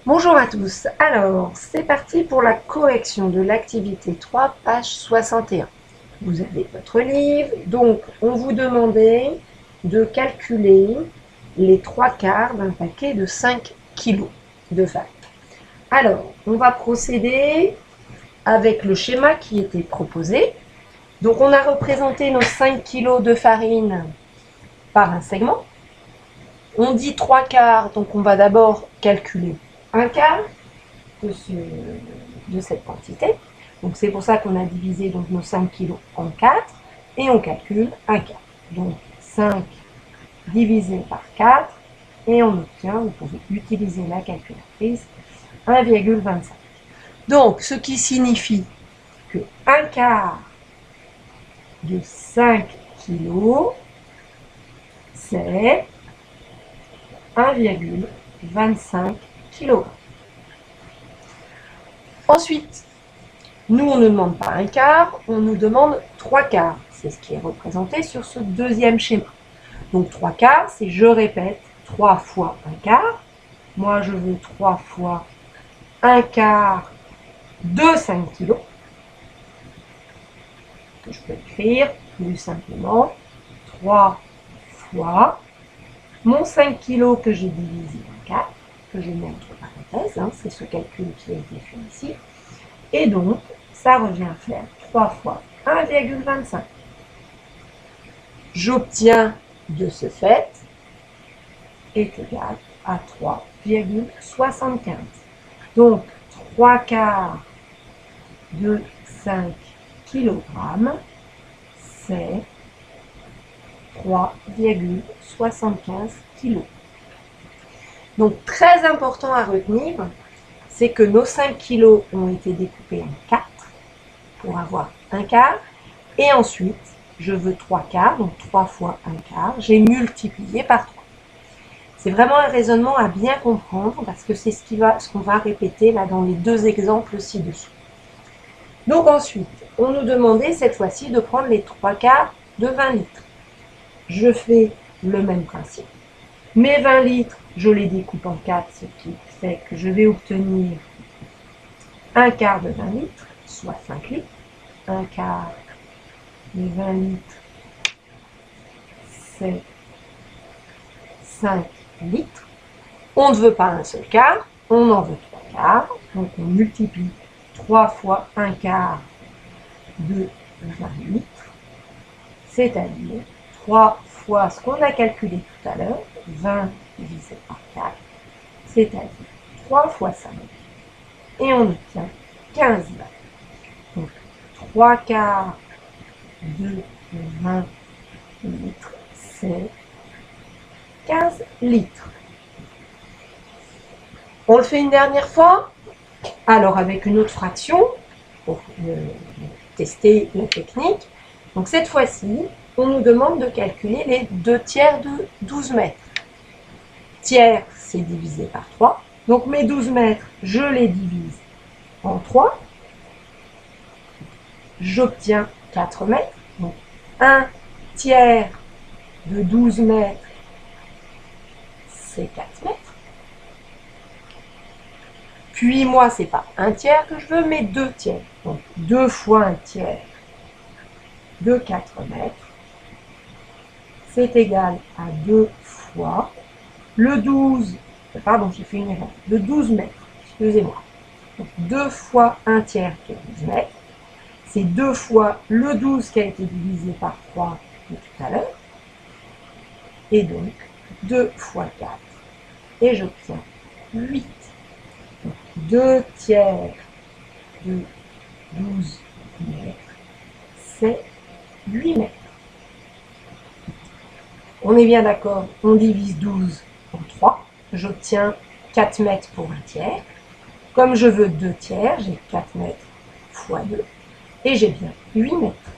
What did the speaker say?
Bonjour à tous, alors c'est parti pour la correction de l'activité 3, page 61. Vous avez votre livre, donc on vous demandait de calculer les 3/4 d'un paquet de 5 kg de farine. Alors, on va procéder avec le schéma qui était proposé. Donc on a représenté nos 5 kg de farine par un segment. On dit 3/4, donc on va d'abord calculer 1/4 de cette quantité. Donc c'est pour ça qu'on a divisé donc, nos 5 kg en 4 et on calcule 1/4. Donc 5 divisé par 4 et on obtient, vous pouvez utiliser la calculatrice, 1,25. Donc ce qui signifie que 1/4 de 5 kg, c'est 1,25 kg. Ensuite, nous, on ne demande pas 1/4, on nous demande 3/4. C'est ce qui est représenté sur ce deuxième schéma. Donc 3/4, c'est, je répète, 3 fois 1/4. Moi, je veux 3 fois 1/4 de 5 kg. Je peux écrire plus simplement 3 fois mon 5 kg que j'ai divisé en 4, que je mets entre parenthèses, c'est ce calcul qui a été fait ici. Et donc, ça revient à faire 3 fois 1,25. J'obtiens de ce fait est égal à 3,75. Donc, 3/4 de 5 kg, c'est 3,75 kg. Donc, très important à retenir, c'est que nos 5 kg ont été découpés en 4 pour avoir 1/4. Et ensuite, je veux 3/4, donc 3 fois 1/4. J'ai multiplié par 3. C'est vraiment un raisonnement à bien comprendre parce que c'est ce qu'on va répéter là dans les deux exemples ci-dessous. Donc ensuite, on nous demandait cette fois-ci de prendre les 3/4 de 20 litres. Je fais le même principe. Mes 20 litres, je les découpe en 4, ce qui fait que je vais obtenir 1/4 de 20 litres, soit 5 litres. 1/4 de 20 litres, c'est 5 litres. On ne veut pas un seul quart, on en veut 3/4. Donc on multiplie 3 fois 1/4 de 20 litres, c'est-à-dire 3 fois ce qu'on a calculé tout à l'heure, 20 divisé par 4, c'est-à-dire 3 fois 5. Et on obtient 15 litres. Donc 3/4 de 20 litres, c'est 15 litres. On le fait une dernière fois. Alors avec une autre fraction, pour tester la technique. Donc cette fois-ci, on nous demande de calculer les 2/3 de 12 mètres. Tiers, c'est divisé par 3. Donc mes 12 mètres, je les divise en 3. J'obtiens 4 mètres. Donc 1/3 de 12 mètres, c'est 4 mètres. Puis moi, ce n'est pas 1/3 que je veux, mais 2/3. Donc 2 fois 1/3 de 4 mètres, c'est égal à 2 fois le 12, pardon, j'ai fait une erreur, de 12 mètres, excusez-moi. Donc 2 fois 1/3 qui est 12 mètres, c'est 2 fois le 12 qui a été divisé par 3 de tout à l'heure, et donc 2 fois 4, et j'obtiens 8. Donc 2/3 de 12 mètres, c'est 8 mètres. On est bien d'accord, on divise 12 en 3, j'obtiens 4 mètres pour 1/3. Comme je veux 2/3, j'ai 4 mètres fois 2, et j'ai bien 8 mètres.